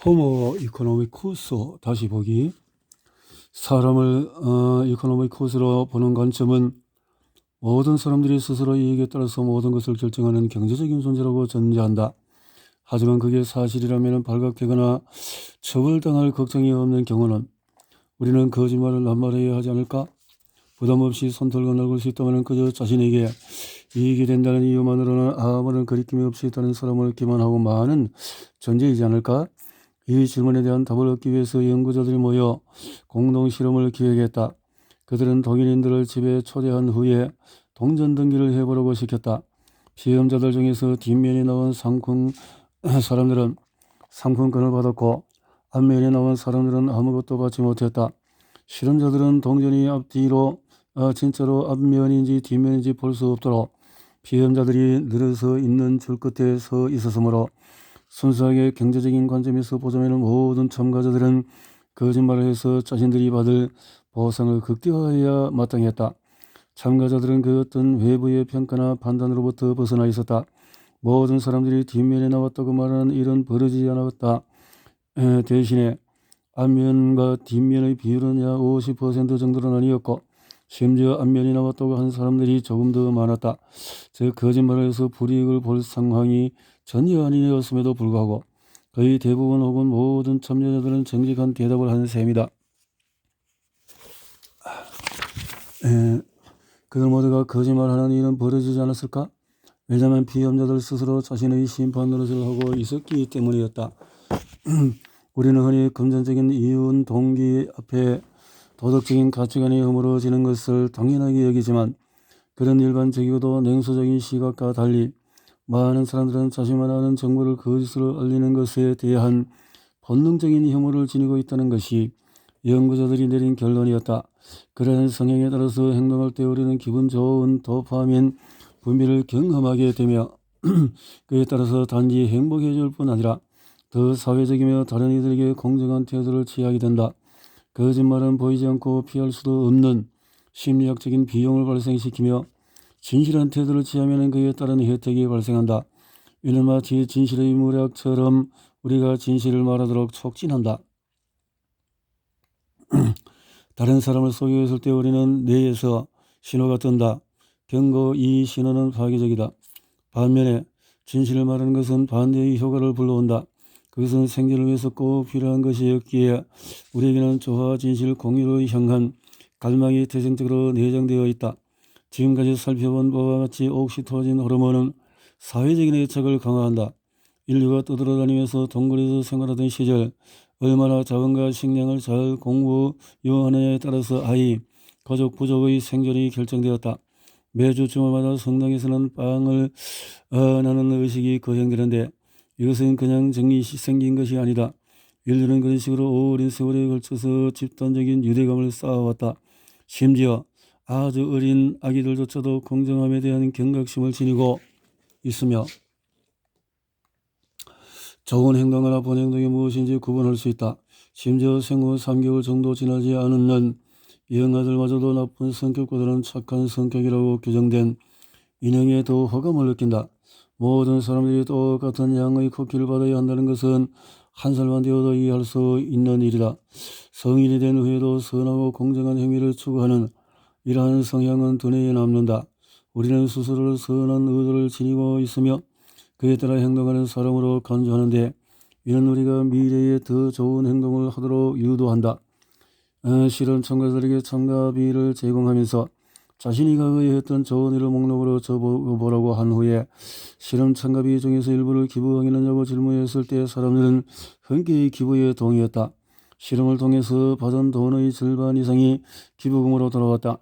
호모 이코노미쿠스 다시 보기. 사람을 이코노미쿠스로 보는 관점은 모든 사람들이 스스로 이익에 따라서 모든 것을 결정하는 경제적인 존재라고 전제한다. 하지만 그게 사실이라면 발각되거나 처벌당할 걱정이 없는 경우는 우리는 거짓말을 낱말해야 하지 않을까? 부담 없이 손털고 늙을 수 있다면 그저 자신에게 이익이 된다는 이유만으로는 아무런 거리낌이 없이 있다는 사람을 기만하고 많은 존재이지 않을까? 이 질문에 대한 답을 얻기 위해서 연구자들이 모여 공동 실험을 기획했다. 그들은 독일인들을 집에 초대한 후에 동전 등기를 해보라고 시켰다. 시험자들 중에서 뒷면이 나온 사람들은 상품권을 받았고 앞면이 나온 사람들은 아무것도 받지 못했다. 실험자들은 동전이 앞뒤로 진짜로 앞면인지 뒷면인지 볼 수 없도록 시험자들이 늘어서 있는 줄 끝에 서 있었으므로 순수하게 경제적인 관점에서 보자면 모든 참가자들은 거짓말을 해서 자신들이 받을 보상을 극대화해야 마땅했다. 참가자들은 그 어떤 외부의 평가나 판단으로부터 벗어나 있었다. 모든 사람들이 뒷면에 나왔다고 말하는 일은 벌어지지 않았다. 대신에 앞면과 뒷면의 비율은 약 50% 정도로 나뉘었고 심지어 앞면이 나왔다고 한 사람들이 조금 더 많았다. 즉 거짓말을 해서 불이익을 볼 상황이 전혀 아니었음에도 불구하고 거의 대부분 혹은 모든 참여자들은 정직한 대답을 한 셈이다. 그들 모두가 거짓말하는 일은 벌어지지 않았을까? 왜냐하면 피험자들 스스로 자신의 심판 노릇을 하고 있었기 때문이었다. 우리는 흔히 금전적인 이윤, 동기 앞에 도덕적인 가치관이 허물어지는 것을 당연하게 여기지만 그런 일반적이고도 냉소적인 시각과 달리 많은 사람들은 자신만 아는 정보를 거짓으로 알리는 것에 대한 본능적인 혐오를 지니고 있다는 것이 연구자들이 내린 결론이었다. 그러한 성향에 따라서 행동할 때 우리는 기분 좋은 도파민 분비를 경험하게 되며 그에 따라서 단지 행복해질 뿐 아니라 더 사회적이며 다른 이들에게 공정한 태도를 취하게 된다. 거짓말은 보이지 않고 피할 수도 없는 심리학적인 비용을 발생시키며 진실한 태도를 취하면 그에 따른 혜택이 발생한다. 이는 마치 진실의 무력처럼 우리가 진실을 말하도록 촉진한다. 다른 사람을 속였을 때 우리는 뇌에서 신호가 뜬다. 경고, 이 신호는 파괴적이다. 반면에 진실을 말하는 것은 반대의 효과를 불러온다. 그것은 생존을 위해서 꼭 필요한 것이었기에 우리에게는 조화, 진실, 공유를 향한 갈망이 태생적으로 내장되어 있다. 지금까지 살펴본 바와 같이 옥시토신 호르몬은 사회적인 애착을 강화한다. 인류가 떠돌아다니면서 동굴에서 생활하던 시절 얼마나 자원과 식량을 잘 공부하느냐에 따라서 아이, 가족, 부족의 생존이 결정되었다. 매주 주말마다 성당에서는 빵을 나누는 의식이 거행되는데 이것은 그냥 생긴 것이 아니다. 인류는 그런 식으로 오랜 세월에 걸쳐서 집단적인 유대감을 쌓아왔다. 심지어 아주 어린 아기들조차도 공정함에 대한 경각심을 지니고 있으며 좋은 행동과 나쁜 행동이 무엇인지 구분할 수 있다. 심지어 생후 3개월 정도 지나지 않은 영아들마저도 나쁜 성격보다는 착한 성격이라고 규정된 인형에 더 호감을 느낀다. 모든 사람들이 똑같은 양의 쿠키를 받아야 한다는 것은 한 살만 되어도 이해할 수 있는 일이다. 성인이 된 후에도 선하고 공정한 행위를 추구하는 이러한 성향은 두뇌에 남는다. 우리는 스스로를 선한 의도를 지니고 있으며 그에 따라 행동하는 사람으로 간주하는데 이는 우리가 미래에 더 좋은 행동을 하도록 유도한다. 실험 참가자들에게 참가비를 제공하면서 자신이 과거에 했던 좋은 일을 목록으로 적어보라고 한 후에 실험 참가비 중에서 일부를 기부하겠느냐고 질문했을 때 사람들은 흔쾌히 기부에 동의했다. 실험을 통해서 받은 돈의 절반 이상이 기부금으로 돌아왔다.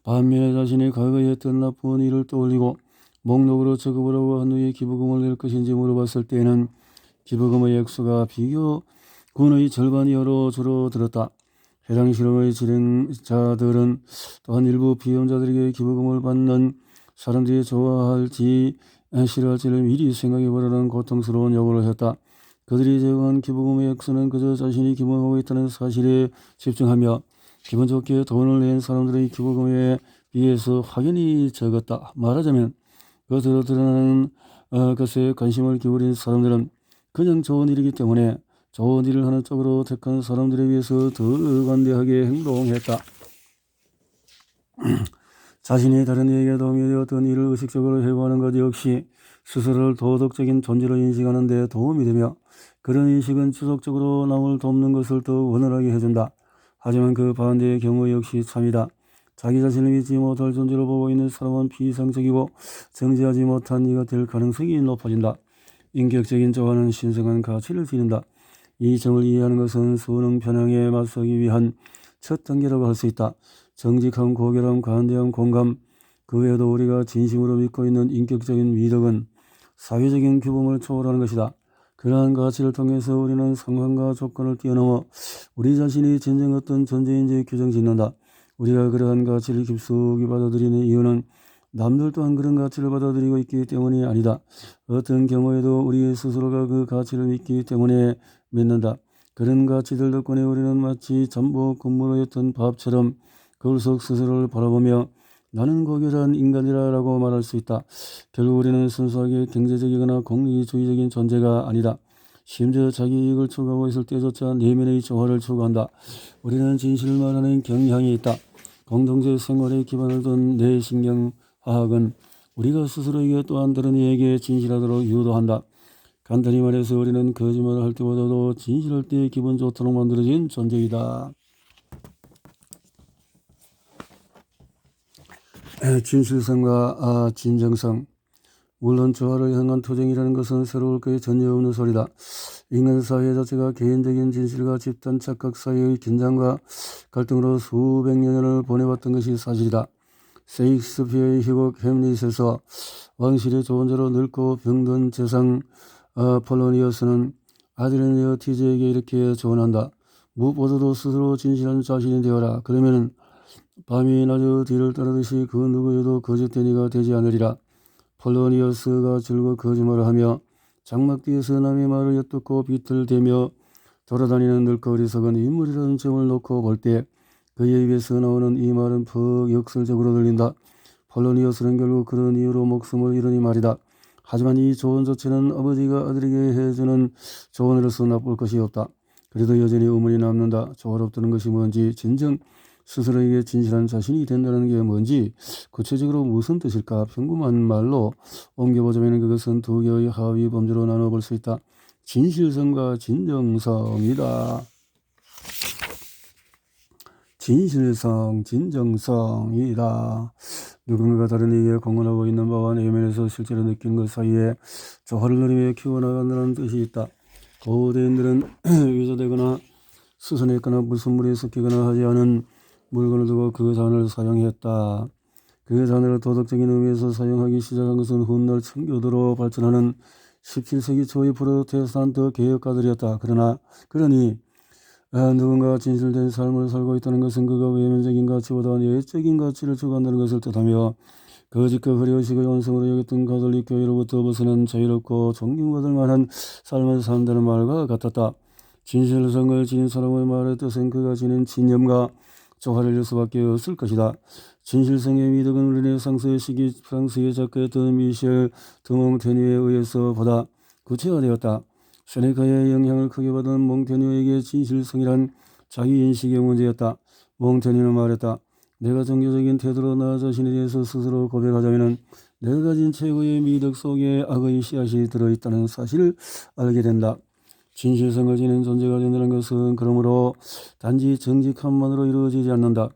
반면에 자신이 과거에 했던 나쁜 일을 떠올리고 목록으로 적어보라고 한 후에 기부금을 낼 것인지 물어봤을 때에는 기부금의 액수가 비교군의 절반 이하로 줄어들었다. 해당 실험의 진행자들은 또한 일부 비용자들에게 기부금을 받는 사람들이 좋아할지 싫어할지를 미리 생각해보라는 고통스러운 요구를 했다. 그들이 제공한 기부금의 액수는 그저 자신이 기부하고 있다는 사실에 집중하며 기분 좋게 돈을 낸 사람들의 기부금에 비해서 확연히 적었다. 말하자면 겉으로 드러나는 것에 관심을 기울인 사람들은 그냥 좋은 일이기 때문에 좋은 일을 하는 쪽으로 택한 사람들에 비해서 더 관대하게 행동했다. 자신이 다른 이에게 도움이 되었던 일을 의식적으로 해고하는 것 역시 스스로를 도덕적인 존재로 인식하는 데 도움이 되며, 그런 인식은 지속적으로 남을 돕는 것을 더욱 원활하게 해준다. 하지만 그 반대의 경우 역시 참이다. 자기 자신을 믿지 못할 존재로 보고 있는 사람은 비상적이고 정지하지 못한 이가 될 가능성이 높아진다. 인격적인 조화는 신성한 가치를 지닌다. 이 점을 이해하는 것은 수능 편향에 맞서기 위한 첫 단계라고 할 수 있다. 정직함, 고결함, 관대함, 공감, 그 외에도 우리가 진심으로 믿고 있는 인격적인 미덕은 사회적인 규범을 초월하는 것이다. 그러한 가치를 통해서 우리는 상황과 조건을 뛰어넘어 우리 자신이 진정 어떤 존재인지 규정짓는다. 우리가 그러한 가치를 깊숙이 받아들이는 이유는 남들 또한 그런 가치를 받아들이고 있기 때문이 아니다. 어떤 경우에도 우리 스스로가 그 가치를 믿기 때문에 믿는다. 그런 가치들 덕분에 우리는 마치 전복 근무로였던 밥처럼 거울 속 스스로를 바라보며 나는 고결한 인간이라 라고 말할 수 있다. 결국 우리는 순수하게 경제적이거나 공리주의적인 존재가 아니다. 심지어 자기 이익을 추구하고 있을 때조차 내면의 조화를 추구한다. 우리는 진실을 말하는 경향이 있다. 공동체 생활에 기반을 둔 뇌신경화학은 우리가 스스로에게 또한 다른 이에게 진실하도록 유도한다. 간단히 말해서 우리는 거짓말을 할 때보다도 진실할 때 기분 좋도록 만들어진 존재이다. 진실성과 진정성. 물론 조화를 향한 투쟁이라는 것은 새로울 것이 전혀 없는 소리다. 인간 사회 자체가 개인적인 진실과 집단 착각 사이의 긴장과 갈등으로 수백 년을 보내왔던 것이 사실이다. 셰익스피어의 희곡 햄릿에서 왕실의 조언자로 늙고 병든 재상 폴로니어스는 아들인 레오티즈에게 이렇게 조언한다. 무엇보다도 스스로 진실한 자신이 되어라. 그러면 밤이 낮의 뒤를 따르듯이 그 누구에도 거짓된 이가 되지 않으리라. 폴로니어스가 줄곧 거짓말을 하며 장막 뒤에서 남의 말을 엿듣고 비틀대며 돌아다니는 늙고 어리석은 인물이라는 점을 놓고 볼 때 그의 입에서 나오는 이 말은 퍽 역설적으로 들린다. 폴로니어스는 결국 그런 이유로 목숨을 잃으니 말이다. 하지만 이 조언 자체는 아버지가 아들에게 해주는 조언으로서 나쁠 것이 없다. 그래도 여전히 의문이 남는다. 조화롭다는 것이 뭔지, 진정 스스로에게 진실한 자신이 된다는 게 뭔지, 구체적으로 무슨 뜻일까? 평범한 말로 옮겨보자면 그것은 두 개의 하위 범주로 나눠볼 수 있다. 진실성과 진정성이다. 진실성, 진정성이다. 누군가가 다른 이에게 공언하고 있는 바와 내면에서 실제로 느끼는 것 사이에 조화를 누리며 키워나간다는 뜻이 있다. 고대인들은 위조되거나 수선했거나 무슨물에 섞이거나 하지 않은 물건을 두고 그 잔을 사용했다. 그 잔을 도덕적인 의미에서 사용하기 시작한 것은 훗날 청교도로 발전하는 17세기 초의 프로테스탄트 개혁가들이었다. 그러니 누군가가 진실된 삶을 살고 있다는 것은 그가 외면적인 가치보다 내적인 가치를 추구한다는 것을 뜻하며, 거짓과 허례의식을 원성으로 여겼던 가톨릭 교회로부터 벗어난 자유롭고 존경받을 만한 삶을 산다는 말과 같았다. 진실성을 지닌 사람의 말의 뜻은 그가 지닌 진념과 조화를 이룰 수밖에 없을 것이다. 진실성의 미덕은 르네상스 시기 프랑스의 작가였던 미셸 드몽테뉴에 의해서 보다 구체화되었다. 세네카의 영향을 크게 받은 몽테뉴에게 진실성이란 자기인식의 문제였다. 몽테뉴는 말했다. 내가 종교적인 태도로 나 자신에 대해서 스스로 고백하자면 내가 가진 최고의 미덕 속에 악의 씨앗이 들어있다는 사실을 알게 된다. 진실성을 지닌 존재가 된다는 것은 그러므로 단지 정직함만으로 이루어지지 않는다.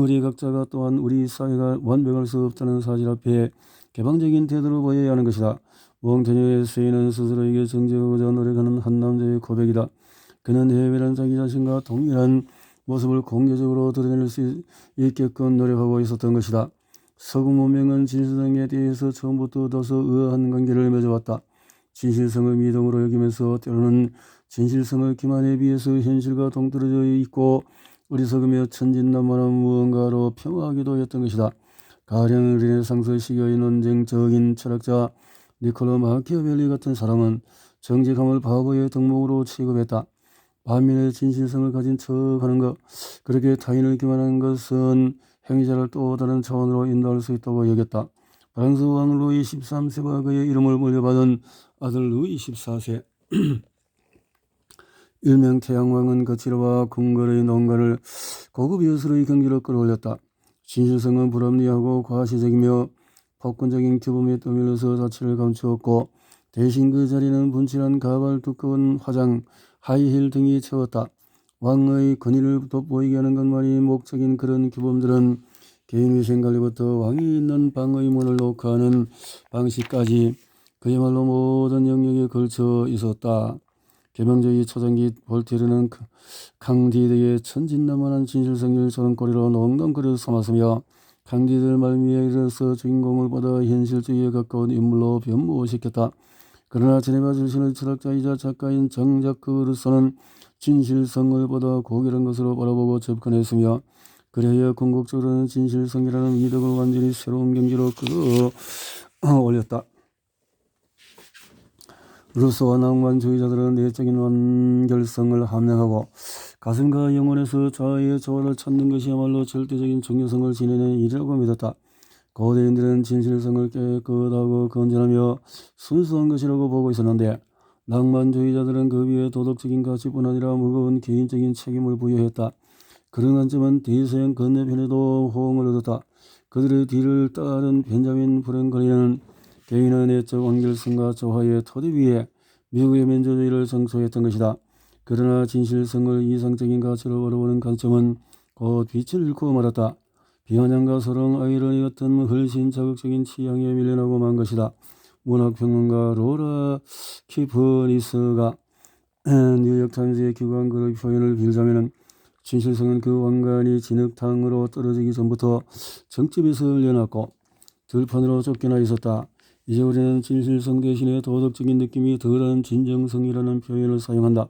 우리 각자가 또한 우리 사회가 완벽할 수 없다는 사실 앞에 개방적인 태도를 보여야 하는 것이다. 몽테뉴의 세인은 스스로에게 정직하고자 노력하는 한 남자의 고백이다. 그는 해외란 자기 자신과 동일한 모습을 공개적으로 드러낼 수 있게끔 노력하고 있었던 것이다. 서구 문명은 진실성에 대해서 처음부터 다소 의아한 관계를 맺어왔다. 진실성을 미덕으로 여기면서 때로는 진실성을 기만에 비해서 현실과 동떨어져 있고 어리석으며 천진난만한 무언가로 평화하기도 했던 것이다. 가령 르네상스 시기의 논쟁적인 철학자 니콜로 마키아벨리 같은 사람은 정직함을 바보의 덕목으로 취급했다. 반면에 진실성을 가진 척하는 것, 그렇게 타인을 기만하는 것은 행위자를 또 다른 차원으로 인도할 수 있다고 여겼다. 프랑스 왕 루이 13세와 그의 이름을 물려받은 아들 루이 14세 일명 태양왕은 거칠어와 궁궐의 농가를 고급 예술의 경지로 끌어올렸다. 진실성은 불합리하고 과시적이며 폭군적인 규범에 떠밀려서 자취를 감추었고 대신 그 자리는 분칠한 가발, 두꺼운 화장, 하이힐 등이 채웠다. 왕의 권위를 돋보이게 하는 것만이 목적인 그런 규범들은 개인위생 관리부터 왕이 있는 방의 문을 녹화하는 방식까지 그야말로 모든 영역에 걸쳐 있었다. 개명적인 초장기 볼테르는 캉디드의 천진난만한 진실성을 저런거리로 농담거리로 삼았으며 캉디드 말미에 이르러서 주인공을 보다 현실주의에 가까운 인물로 변모시켰다. 그러나 제네바 출신의 철학자이자 작가인 정자크루소는 진실성을 보다 고결한 것으로 바라보고 접근했으며 그래야 궁극적으로는 진실성이라는 미덕을 완전히 새로운 경지로 끌어올렸다. 루소와 낭만주의자들은 내적인 완결성을 함량하고 가슴과 영혼에서 자아의 조화를 찾는 것이야말로 절대적인 중요성을 지니는 일이라고 믿었다. 고대인들은 진실성을 깨끗하고 건전하며 순수한 것이라고 보고 있었는데 낭만주의자들은 그 위에 도덕적인 가치뿐 아니라 무거운 개인적인 책임을 부여했다. 그런 관점은 대서양 건너편에도 호응을 얻었다. 그들의 뒤를 따른 벤자민 프랭클린은 개인의 내적 완결성과 조화의 토대 위에 미국의 민주주의를 정초했던 것이다. 그러나 진실성을 이상적인 가치로 바라보는 관점은 곧 빛을 잃고 말았다. 비아냥과 소롱, 아이러니 같은 훨씬 자극적인 취향에 밀려나고 만 것이다. 문학평론가 로라 키퍼니스가 뉴욕타임즈에 기고한 그의 표현을 빌자면 진실성은 그 왕관이 진흙탕으로 떨어지기 전부터 정집에서 열려났고 들판으로 쫓겨나 있었다. 이제 우리는 진실성 대신에 도덕적인 느낌이 덜한 진정성이라는 표현을 사용한다.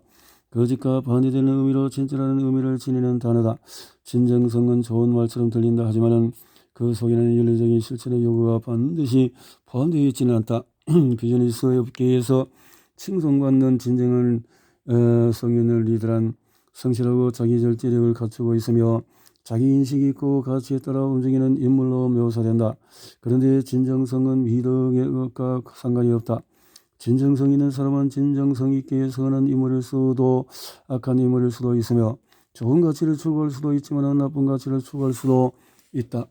거짓과 반대되는 의미로 진짜라는 의미를 지니는 단어다. 진정성은 좋은 말처럼 들린다 하지만 그 속에는 윤리적인 실천의 요구가 반드시 포함되어 있지는 않다. 비즈니스 업계에서 칭송받는 진정한 성인을 리더란 성실하고 자기 절제력을 갖추고 있으며 자기 인식이 있고 가치에 따라 움직이는 인물로 묘사된다. 그런데 진정성은 미덕의 것과 상관이 없다. 진정성 있는 사람은 진정성 있게 선한 인물일 수도 악한 인물일 수도 있으며 좋은 가치를 추구할 수도 있지만 나쁜 가치를 추구할 수도 있다.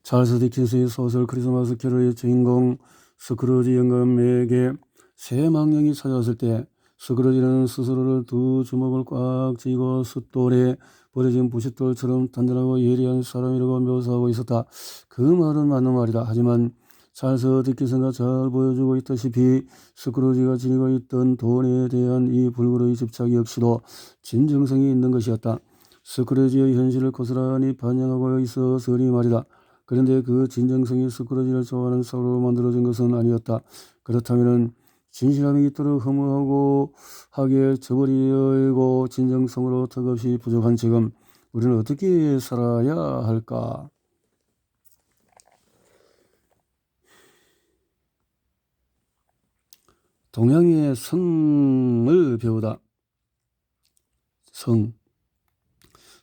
찰스 디킨스의 소설 크리스마스 캐럴의 주인공 스크루지 영감에게 새 망령이 찾아왔을 때 스크루지는 스스로를 두 주먹을 꽉 쥐고 숫돌에 버려진 부싯돌처럼 단단하고 예리한 사람이라고 묘사하고 있었다. 그 말은 맞는 말이다. 하지만 찰스 디킨스가 잘 보여주고 있다시피 스크루지가 지니고 있던 돈에 대한 이 불굴의 집착 역시도 진정성이 있는 것이었다. 스크루지의 현실을 고스란히 반영하고 있어서니 말이다. 그런데 그 진정성이 스크루지를 좋아하는 사람으로 만들어진 것은 아니었다. 그렇다면 진실함이 있도록 허무하고 하게 저버리고 진정성으로 턱없이 부족한 지금 우리는 어떻게 살아야 할까? 동양의 성을 배우다. 성.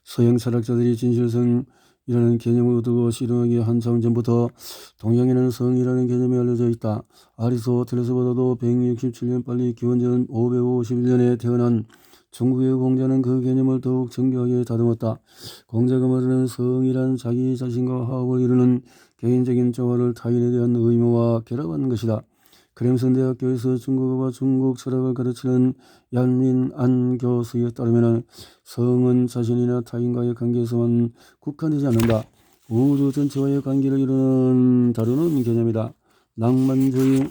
서양 철학자들이 진실성이라는 개념을 두고 실험하기 한참 전부터 동양에는 성이라는 개념이 알려져 있다. 아리스토텔레스보다도 167년 빨리 기원전 551년에 태어난 중국의 공자는 그 개념을 더욱 정교하게 다듬었다. 공자가 말하는 성이란 자기 자신과 화합을 이루는 개인적인 조화를 타인에 대한 의무와 결합하는 것이다. 크렘슨 대학교에서 중국어와 중국 철학을 가르치는 얀민 교수에 따르면 성은 자신이나 타인과의 관계에서만 국한되지 않는다. 우주 전체와의 관계를 다루는 개념이다. 낭만주의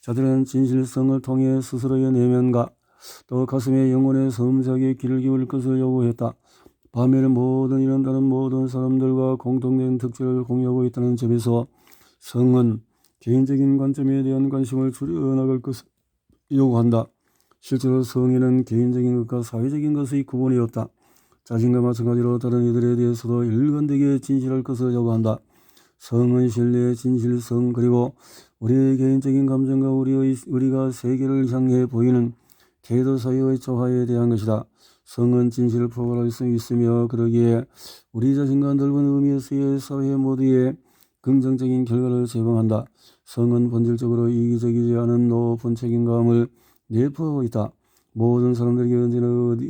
자들은 진실성을 통해 스스로의 내면과 또 가슴의 영혼의 섬세하게 귀를 기울일 것을 요구했다. 반면에 모든 일은 다른 모든 사람들과 공통된 특질을 공유하고 있다는 점에서 성은 개인적인 관점에 대한 관심을 줄여나갈 것을 요구한다. 실제로 성에는 개인적인 것과 사회적인 것의 구분이 없다. 자신과 마찬가지로 다른 이들에 대해서도 일관되게 진실할 것을 요구한다. 성은 신뢰, 진실성, 그리고 우리의 개인적인 감정과 우리가 세계를 향해 보이는 태도 사이의 조화에 대한 것이다. 성은 진실을 포괄할 수 있으며 그러기에 우리 자신과 넓은 의미에서의 사회 모두에 긍정적인 결과를 제공한다. 성은 본질적으로 이기적이지 않은 높은 책임감을 내포하고 있다. 모든 사람들에게 언제나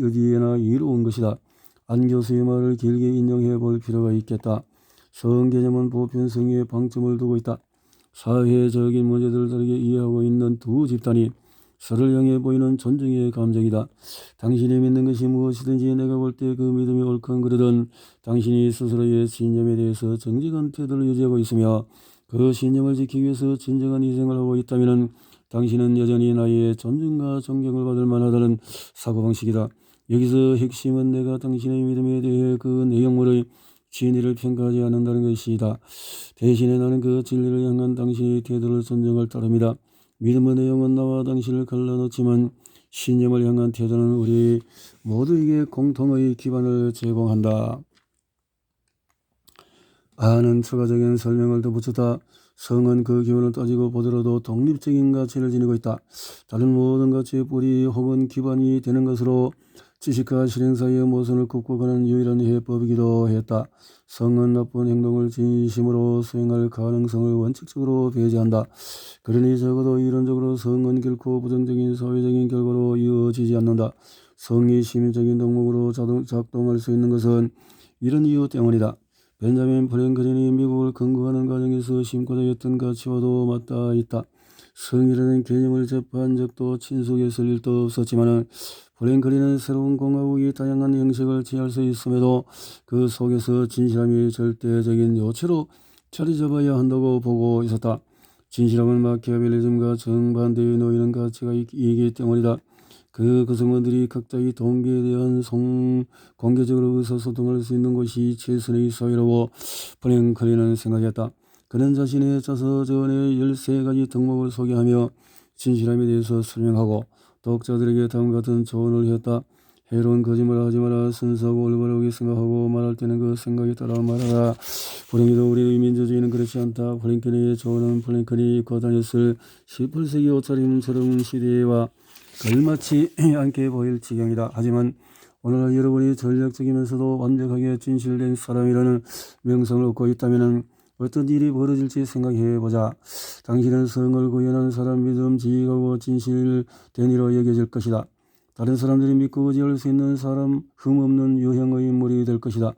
어디에나 이로운 것이다. 안 교수의 말을 길게 인용해 볼 필요가 있겠다. 성 개념은 보편 성의에 방점을 두고 있다. 사회적인 문제들을 다르게 이해하고 있는 두 집단이 서로를 향해 보이는 존중의 감정이다. 당신이 믿는 것이 무엇이든지 내가 볼 때 그 믿음이 옳건 그르든 당신이 스스로의 신념에 대해서 정직한 태도를 유지하고 있으며 그 신념을 지키기 위해서 진정한 희생을 하고 있다면 당신은 여전히 나의 존중과 존경을 받을 만하다는 사고방식이다. 여기서 핵심은 내가 당신의 믿음에 대해 그 내용물의 진리를 평가하지 않는다는 것이다. 대신에 나는 그 진리를 향한 당신의 태도를 존중할 따름이다. 믿음의 내용은 나와 당신을 갈라놓지만 신념을 향한 태도는 우리 모두에게 공통의 기반을 제공한다. 아는 추가적인 설명을 덧붙였다. 성은 그 기원을 따지고 보더라도 독립적인 가치를 지니고 있다. 다른 모든 가치의 뿌리 혹은 기반이 되는 것으로 지식과 실행 사이의 모순을 극복하는 유일한 해법이기도 했다. 성은 나쁜 행동을 진심으로 수행할 가능성을 원칙적으로 배제한다. 그러니 적어도 이론적으로 성은 결코 부정적인 사회적인 결과로 이어지지 않는다. 성이 시민적인 덕목으로 작동할 수 있는 것은 이런 이유 때문이다. 벤자민 프랭클린이 미국을 건국하는 과정에서 심고자 했던 가치와도 맞닿아 있다. 성이라는 개념을 접한 적도 친숙했을 일도 없었지만 프랭클린은 새로운 공화국이 다양한 형식을 취할 수 있음에도 그 속에서 진실함이 절대적인 요체로 자리 잡아야 한다고 보고 있었다. 진실함은 마키아벨리즘과 정반대에 놓이는 가치가 이기 때문이다. 그 구성원들이 각자의 동기에 대한 공개적으로 의사소통할 수 있는 것이 최선의 사회라고 프랭클린은 생각했다. 그는 자신의 자서전의 13가지 덕목을 소개하며 진실함에 대해서 설명하고 독자들에게 다음과 같은 조언을 했다. 해로운 거짓말을 하지 마라. 순수하고 올바르게 생각하고 말할 때는 그 생각에 따라 말하라. 불행히도 우리의 민주주의는 그렇지 않다. 프랭클린의 조언은 프랭클린이 입고 다녔을 18세기 옷차림처럼 시대와 걸맞지 않게 보일 지경이다. 하지만 오늘날 여러분이 전략적이면서도 완벽하게 진실된 사람이라는 명성을 얻고 있다면 어떤 일이 벌어질지 생각해보자. 당신은 성을 구현한 사람 믿음, 지식하고 진실된 이로 여겨질 것이다. 다른 사람들이 믿고 의지할 수 있는 사람, 흠없는 유형의 인물이 될 것이다.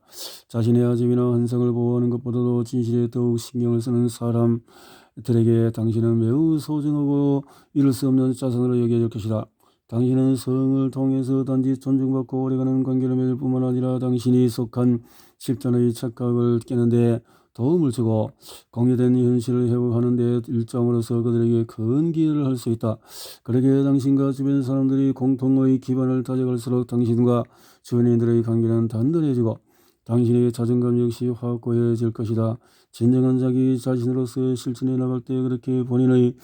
자신의 아집이나 환상을 보호하는 것보다도 진실에 더욱 신경을 쓰는 사람들에게 당신은 매우 소중하고 이룰 수 없는 자산으로 여겨질 것이다. 당신은 성을 통해서 단지 존중받고 오래가는 관계를 맺을 뿐만 아니라 당신이 속한 집단의 착각을 깨는데 도움을 주고 공유된 현실을 회복하는 데 일정으로서 그들에게 큰 기여를 할 수 있다. 그러기에 당신과 주변 사람들이 공통의 기반을 다져갈수록 당신과 주변인들의 관계는 단단해지고 당신의 자존감 역시 확고해질 것이다. 진정한 자기 자신으로서 실천해 나갈 때 그렇게 본인의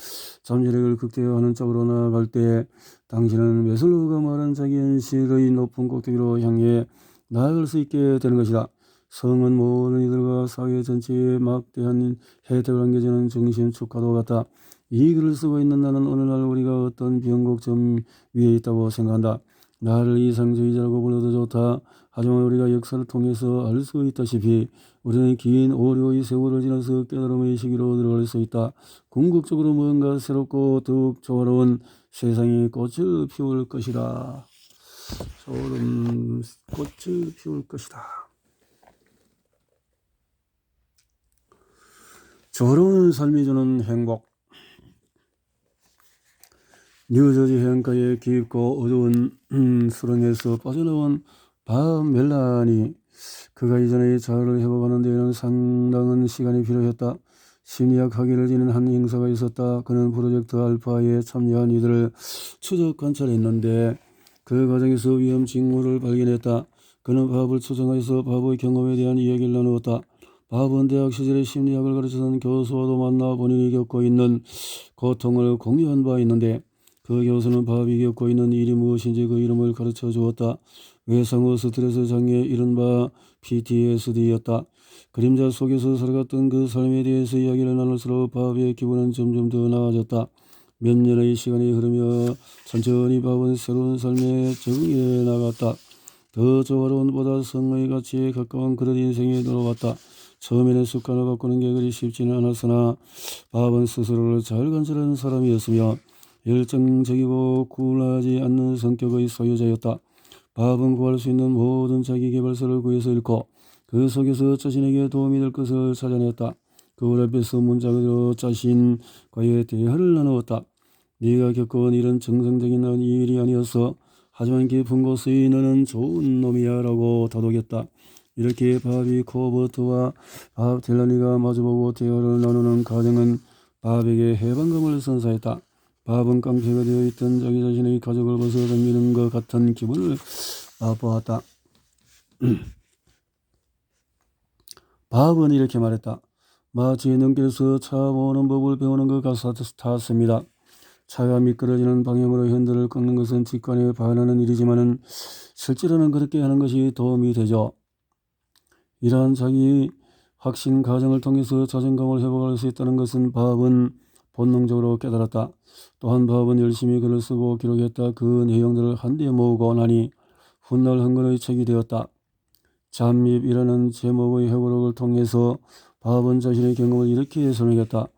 잠재력을 극대화하는 쪽으로 나아갈 때 당신은 메슬로우가 말한 자기 현실의 높은 꼭대기로 향해 나아갈 수 있게 되는 것이다. 성은 모든 이들과 사회 전체에 막대한 혜택을 안겨주는 중심 축과도 같다. 이 글을 쓰고 있는 나는 어느 날 우리가 어떤 변곡점 위에 있다고 생각한다. 나를 이상주의자라고 불러도 좋다. 하지만 우리가 역사를 통해서 알 수 있다시피 우리는 긴 오류의 세월을 지나서 깨달음의 시기로 들어갈 수 있다. 궁극적으로 뭔가 새롭고 더욱 조화로운 세상에 꽃을 피울 것이다. 소름 꽃을 피울 것이다. 조화로운 삶이 주는 행복. 뉴저지 해안가의 깊고 어두운 수렁에서 빠져나온 밥 멜란이 그가 이전의 자아를 회복하는 데에는 상당한 시간이 필요했다. 심리학 학위를 지닌 한 형사가 있었다. 그는 프로젝트 알파에 참여한 이들을 추적 관찰했는데 그 과정에서 위험 징후를 발견했다. 그는 밥을 초청해서 밥의 경험에 대한 이야기를 나누었다. 밥은 대학 시절에 심리학을 가르치던 교수와도 만나 본인이 겪고 있는 고통을 공유한 바 있는데 그 교수는 밥이 겪고 있는 일이 무엇인지 그 이름을 가르쳐 주었다. 외상후 스트레스 장애 이른바 PTSD였다. 그림자 속에서 살아갔던 그 삶에 대해서 이야기를 나눌수록 밥의 기분은 점점 더 나아졌다. 몇 년의 시간이 흐르며 천천히 밥은 새로운 삶에 적응해 나갔다. 더 조화로운 보다 성의 가치에 가까운 그런 인생에 들어왔다. 처음에는 습관을 바꾸는 게 그리 쉽지는 않았으나 밥은 스스로를 잘 관찰하는 사람이었으며 열정적이고 굴하지 않는 성격의 소유자였다. 바합은 구할 수 있는 모든 자기 개발서를 구해서 읽고 그 속에서 자신에게 도움이 될 것을 찾아냈다. 거울 앞에서 문장으로 자신과의 대화를 나누었다. 네가 겪어온 일은 정상적인 일이 아니었어. 하지만 깊은 곳의 너는 좋은 놈이야 라고 다독였다. 이렇게 바합이 코버트와 바합 딜라니가 마주보고 대화를 나누는 과정은 바합에게 해방감을 선사했다. 바합은 깡패가 되어 있던 자기 자신의 가족을 벗어던지는 것 같은 기분을 맛보았다. 바합은 이렇게 말했다. 마치 눈길에서 차 모으는 법을 배우는 것 같았습니다. 차가 미끄러지는 방향으로 핸들을 꺾는 것은 직관에 반하는 일이지만은 실제로는 그렇게 하는 것이 도움이 되죠. 이러한 자기 확신 과정을 통해서 자존감을 회복할 수 있다는 것은 바합은 본능적으로 깨달았다. 또한 바합은 열심히 글을 쓰고 기록했다. 그 내용들을 한데 모으고 나니 훗날 한 권의 책이 되었다. 잠입이라는 제목의 회고록을 통해서 바합은 자신의 경험을 이렇게 설명했다.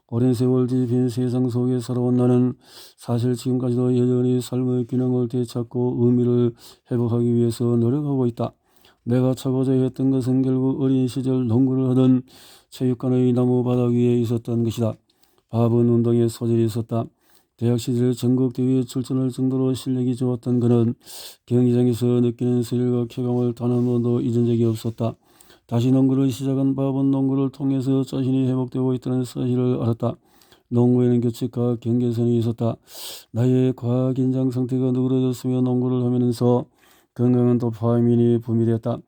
오랜 세월 뒤빈 세상 속에 살아온 나는 사실 지금까지도 여전히 삶의 균형을 되찾고 의미를 회복하기 위해서 노력하고 있다. 내가 찾고자 했던 것은 결국 어린 시절 농구를 하던 체육관의 나무 바닥 위에 있었던 것이다. 바합은 운동에 소질이 있었다. 대학 시절 전국 대회에 출전할 정도로 실력이 좋았던 그는 경기장에서 느끼는 스릴과 쾌감을 단 한 번도 잊은 적이 없었다. 다시 농구를 시작한 바합은 농구를 통해서 자신이 회복되고 있다는 사실을 알았다. 농구에는 규칙과 경계선이 있었다. 나의 과긴장 상태가 누그러졌으며 농구를 하면서 건강한 도파민이 분비되었다.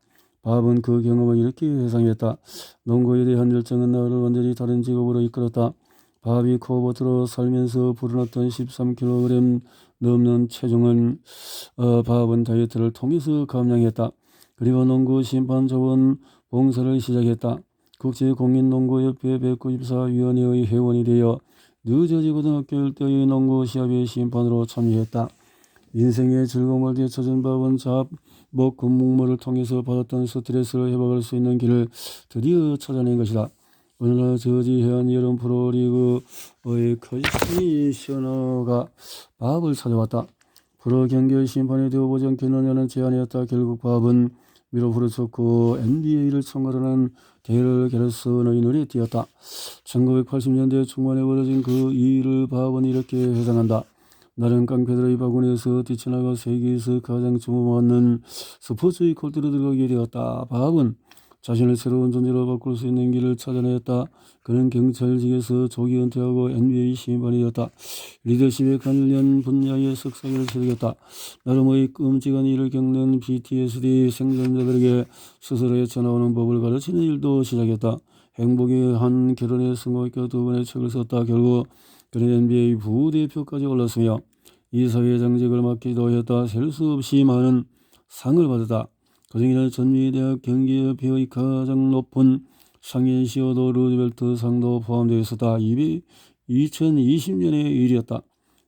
바합은 그 경험을 이렇게 회상했다. 농구에 대한 열정은 나를 완전히 다른 직업으로 이끌었다. 바합이 코버트로 살면서 불어났던 13kg 넘는 체중은 바합은 다이어트를 통해서 감량했다. 그리고 농구 심판 자원 봉사를 시작했다. 국제공인농구협회 194위원회의 회원이 되어 뉴저지 고등학교 일대의 농구 시합의 심판으로 참여했다. 인생의 즐거움을 되찾은 바합은 자복 근무를 통해서 받았던 스트레스를 회복할 수 있는 길을 드디어 찾아낸 것이다. 오늘날 저지 해안 여름 프로리그의 커미셔너가 바합을 찾아왔다. 프로 경기의 심판이 되어보지 않겠느냐는 제안이었다. 결국 바합은 미국 프로축구 NBA를 총괄하는 데일 게르슨의 눈에 띄었다. 1980년대 중반에 벌어진 그 일을 바합은 이렇게 회상한다. 나는 깡패들의 바구니에서 뛰쳐나가 세계에서 가장 주목받는 스포츠의 콜트로 들어가게 되었다. 바합은 자신을 새로운 존재로 바꿀 수 있는 길을 찾아냈다. 그는 경찰직에서 조기 은퇴하고 NBA 심판이 되었다. 리더십의 관련 분야의 석사를 취득했다. 나름의 끔찍한 일을 겪는 PTSD 생존자들에게 스스로 헤쳐나오는 법을 가르치는 일도 시작했다. 행복의 한 결혼에 성공했고 2번의 책을 썼다. 결국 그는 NBA 부대표까지 올랐으며 이사회장직을 맡기도 했다. 셀 수 없이 많은 상을 받았다. 그중에는 전미대학 경기협회의 가장 높은 상인 시어도 루즈벨트 상도 포함되어 있었다. 2020년의 일이었다.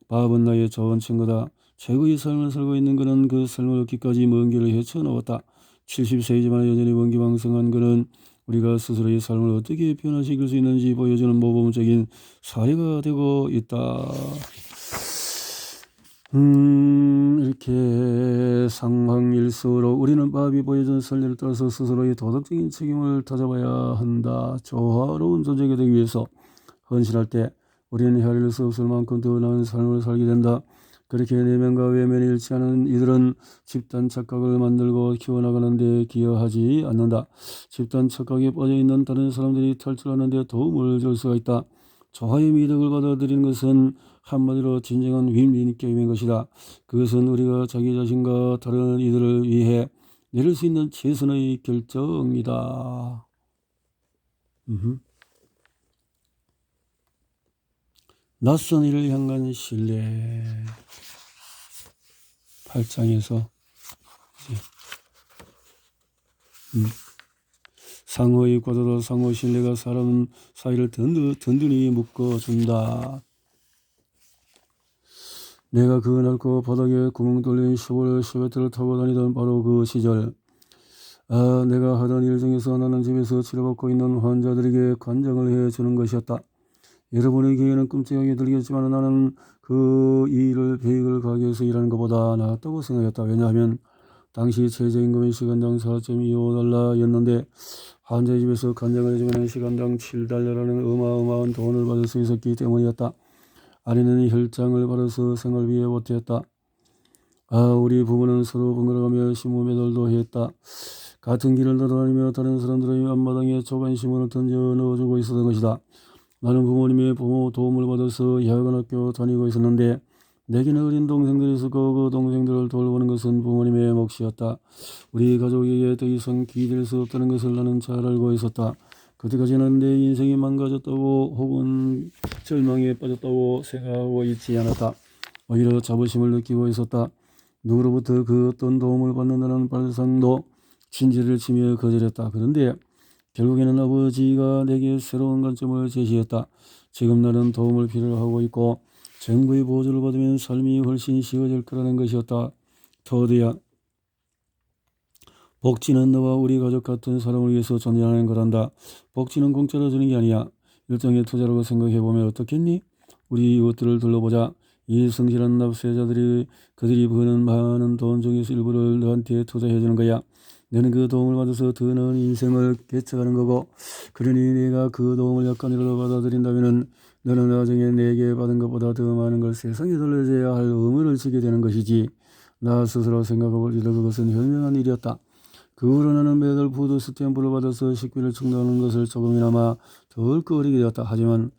바합은 나의 좋은 친구다. 최고의 삶을 살고 있는 그는 그 삶을 얻기까지 먼 길을 헤쳐나왔다. 70세이지만 여전히 원기왕성한 그는 우리가 스스로의 삶을 어떻게 변화시킬 수 있는지 보여주는 모범적인 사례가 되고 있다. 이렇게 상황일수록 우리는 바합이 보여준 선례를 따라서 스스로의 도덕적인 책임을 다져봐야 한다. 조화로운 존재가 되기 위해서 헌신할 때 우리는 헤아릴 수 없을 만큼 더 나은 삶을 살게 된다. 그렇게 내면과 외면이 일치하는 이들은 집단 착각을 만들고 키워나가는 데 기여하지 않는다. 집단 착각에 빠져있는 다른 사람들이 탈출하는 데 도움을 줄 수가 있다. 조화의 미덕을 받아들이는 것은 한마디로 진정한 윈윈 게임인 것이다. 그것은 우리가 자기 자신과 다른 이들을 위해 내릴 수 있는 최선의 결정이다. 낯선 이를 향한 신뢰. 8장에서 상호의 과도도 상호 신뢰가 사람 사이를 든든히 묶어준다. 내가 그 넓고 바닥에 구멍 뚫린 슈베트를 타고 다니던 바로 그 시절, 내가 하던 일 중에서 나는 집에서 치료받고 있는 환자들에게 관장을 해주는 것이었다. 여러분의 기회는 끔찍하게 들겠지만 나는 그 일을 베이글 가게에서 일하는 것보다 낫다고 생각했다. 왜냐하면 당시 최저임금이 시간당 4.25달러였는데 환자의 집에서 간장을 해주면 시간당 7달러라는 어마어마한 돈을 받을 수 있었기 때문이었다. 아내는 혈장을 받아서 생활비에 보태었다. 우리 부부는 서로 번갈아가며 신문 배달도 했다. 같은 길을 돌아다니며 다른 사람들의 앞마당에 조간신문을 던져 넣어주고 있었던 것이다. 나는 부모님의 도움을 받아서 야간학교 다니고 있었는데 내게는 어린 동생들이 있었고 그 동생들을 돌보는 것은 부모님의 몫이었다. 우리 가족에게 더 이상 기댈 수 없다는 것을 나는 잘 알고 있었다. 그때까지는 내 인생이 망가졌다고 혹은 절망에 빠졌다고 생각하고 있지 않았다. 오히려 자부심을 느끼고 있었다. 누구로부터 그 어떤 도움을 받는다는 발상도 진지를 치며 거절했다. 그런데 결국에는 아버지가 내게 새로운 관점을 제시했다. 지금 나는 도움을 필요로 하고 있고 정부의 보조를 받으면 삶이 훨씬 쉬워질 거라는 것이었다. 터드야, 복지는 너와 우리 가족 같은 사람을 위해서 존재하는 거란다. 복지는 공짜로 주는 게 아니야. 일종의 투자라고 생각해보면 어떻겠니? 우리 이웃들을 둘러보자. 이 성실한 납세자들이 그들이 버는 많은 돈 중에서 일부를 너한테 투자해주는 거야. 너는 그 도움을 받아서 더 나은 인생을 개척하는 거고, 그러니 내가 그 도움을 약간이라도 받아들인다면 너는 나중에 내게 받은 것보다 더 많은 걸 세상에 돌려줘야 할 의무를 지게 되는 것이지. 나 스스로 생각해볼 때도 그것은 현명한 일이었다. 그 후로 나는 매달 푸드 스탬프를 받아서 식비를 충당하는 것을 조금이나마 덜 꺼리게 되었다. 하지만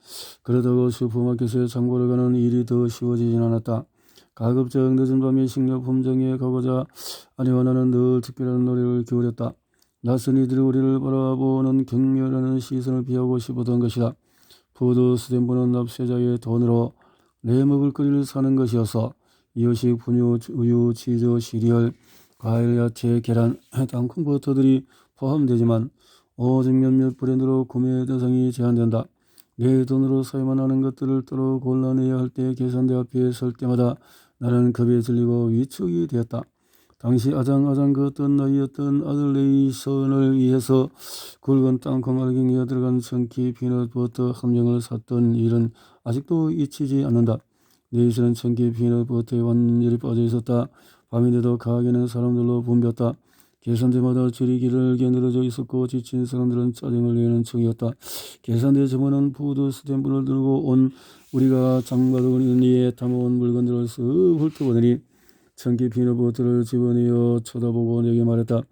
그러다고 슈퍼마켓에 장보러 가는 일이 더 쉬워지진 않았다. 가급적 늦은 밤에 식료품점에 가고자 아내와 나는 늘 특별한 노력을 기울였다. 낯선 이들이 우리를 바라보는 경멸하는 시선을 피하고 싶었던 것이다. 푸드 스탬프는 납세자의 돈으로 내 먹을거리를 사는 것이어서 이유식, 분유, 우유, 치즈, 시리얼, 과일, 야채, 계란, 땅콩, 버터들이 포함되지만 오직 몇몇 브랜드로 구매 대상이 제한된다. 내 돈으로 사야만 하는 것들을 따로 골라내야 할 때 계산대 앞에 설 때마다 나는 겁에 질리고 위축이 되었다. 당시 아장아장 그 어떤 나이였던 아들 레이선을 위해서 굵은 땅콩 알갱이가 들어간 천키 피넛 버터 함정을 샀던 일은 아직도 잊히지 않는다. 레이선은 천키 피넛 버터에 완전히 빠져 있었다. 밤인데도 가게는 사람들로 붐볐다. 계산대마다 줄이 길게 늘어져 있었고 지친 사람들은 짜증을 내는 층이었다. 계산대 점원은 푸드 스탬프를 들고 온 우리가 장바구니에 담아온 물건들을 쓱 훑어보더니 천키 피넛버터를 집어내어 쳐다보고 내게 말했다.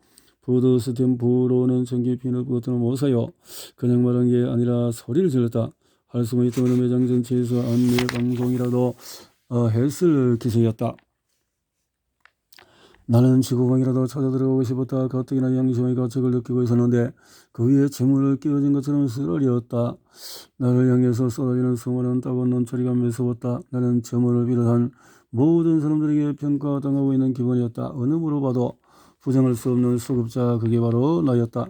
푸드 스탬프로는 천키 피넛버터는 못 사요. 그냥 말한 게 아니라 소리를 질렀다. 할 수만 있다면 매장 전체에서 안내 방송이라도 했을 기세였다. 나는 지구방이라도 찾아 들어가고 싶었다. 가뜩이나 양심의 가책을 느끼고 있었는데 그 위에 재물을 끼워진 것처럼 쓰러리었다. 나를 향해서 쏟아지는 수많은 따가운 눈초리가 매서웠다. 나는 재물을 비롯한 모든 사람들에게 평가당하고 있는 기분이었다. 어느 무로 봐도 부정할 수 없는 수급자, 그게 바로 나였다.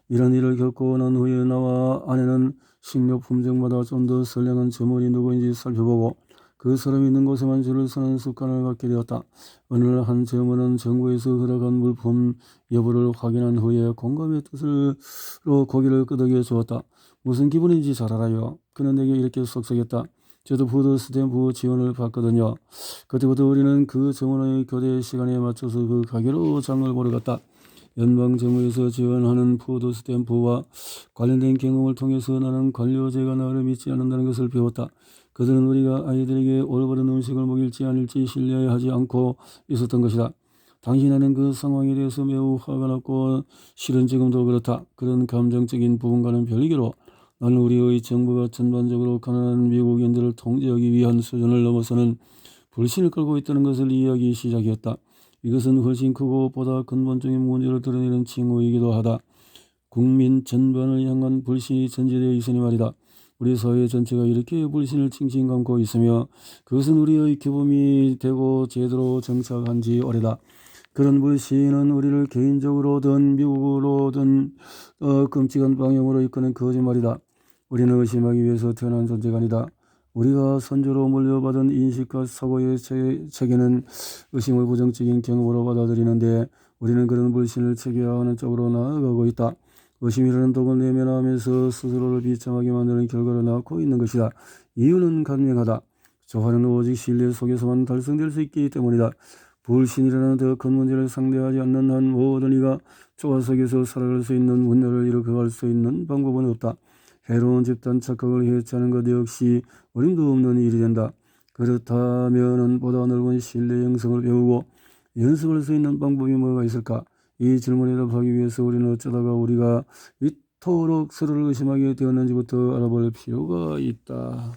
이런 일을 겪고 난 후에 나와 아내는 식료품점마다 좀 더 선량한 점원이 누구인지 살펴보고 그 사람이 있는 곳에만 줄을 서는 습관을 갖게 되었다. 어느 날 한 점원은 정부에서 허락한 물품 여부를 확인한 후에 공감의 뜻으로 고개를 끄덕여 주었다. 무슨 기분인지 잘 알아요. 그는 내게 이렇게 속삭였다. 저도 푸드 스탬프 지원을 받거든요. 그때부터 우리는 그 점원의 교대 시간에 맞춰서 그 가게로 장을 보러 갔다. 연방정부에서 지원하는 푸드 스탬프와 관련된 경험을 통해서 나는 관료제가 나를 믿지 않는다는 것을 배웠다. 그들은 우리가 아이들에게 올바른 음식을 먹일지 아닐지 신뢰하지 않고 있었던 것이다. 당시 나는 그 상황에 대해서 매우 화가 났고 실은 지금도 그렇다. 그런 감정적인 부분과는 별개로 나는 우리의 정부가 전반적으로 가난한 미국인들을 통제하기 위한 수준을 넘어서는 불신을 끌고 있다는 것을 이해하기 시작했다. 이것은 훨씬 크고 보다 근본적인 문제를 드러내는 징후이기도 하다. 국민 전반을 향한 불신이 전제되어 있으니 말이다. 우리 사회 전체가 이렇게 불신을 칭칭 감고 있으며 그것은 우리의 규범이 되고 제대로 정착한 지 오래다. 그런 불신은 우리를 개인적으로든 미국으로든 끔찍한 방향으로 이끄는 거짓말이다. 우리는 의심하기 위해서 태어난 존재가 아니다. 우리가 선조로 물려받은 인식과 사고의 체계는 의심을 부정적인 경험으로 받아들이는데 우리는 그런 불신을 체계화하는 쪽으로 나아가고 있다. 의심이라는 독을 내면하면서 스스로를 비참하게 만드는 결과를 낳고 있는 것이다. 이유는 간명하다. 조화는 오직 신뢰 속에서만 달성될 수 있기 때문이다. 불신이라는 더 큰 문제를 상대하지 않는 한 모든 이가 조화 속에서 살아갈 수 있는 문제를 일으켜갈 수 있는 방법은 없다. 해로운 집단 착각을 해체하는 것 역시 어림도 없는 일이 된다. 그렇다면 보다 넓은 신뢰 형성을 배우고 연습할 수 있는 방법이 뭐가 있을까? 이 질문에 답하기 위해서 우리는 어쩌다가 우리가 이토록 서로를 의심하게 되었는지부터 알아볼 필요가 있다.